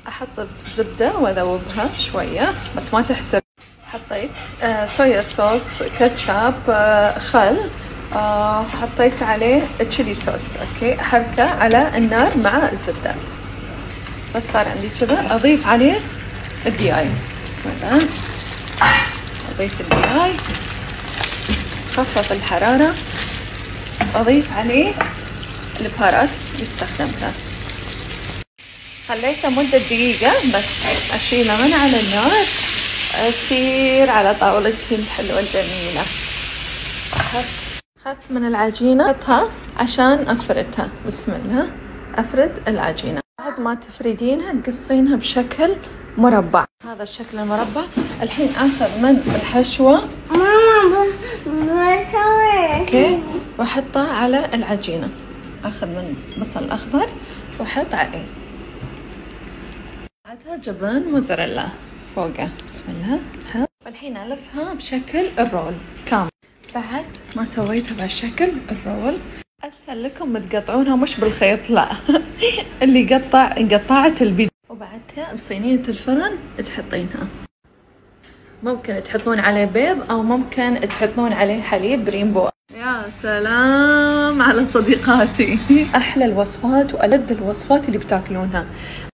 احط الزبدة واذوبها شوية بس ما تحترق. حطيت صويا صوص، كاتشاب، خل، حطيت عليه تشيلي صوص. اوكي، احركه على النار مع الزبدة. بس صار عندي كذا. اضيف عليه الدياي. بسم الله. اضيف الدياي، خفف الحرارة. اضيف عليه البهارات اللي استخدمتها. خليته مدة دقيقة بس. اشيله من على النار، أسير على طاولتي الحلوة الجميلة. أخذت من العجينة أحطها عشان أفردها. بسم الله. أفرد العجينة. بعد ما تفردينها تقصينها بشكل مربع. هذا الشكل المربع. الحين أخذ من الحشوة ماما أوكي وأحطها على العجينة. أخذ من البصل الأخضر وأحط عليه. بعدها جبن موزاريلا فوقه. بسم الله. والحين ألفها بشكل الرول كامل. بعد ما سويتها بهالشكل الرول أسهل لكم تقطعونها مش بالخيط، لا اللي يقطع قطعة البيض. وبعدها بصينية الفرن تحطينها. ممكن تحطون عليه بيض أو ممكن تحطون عليه حليب رينبو. يا سلام على صديقاتي. أحلى الوصفات وألذ الوصفات اللي بتاكلونها.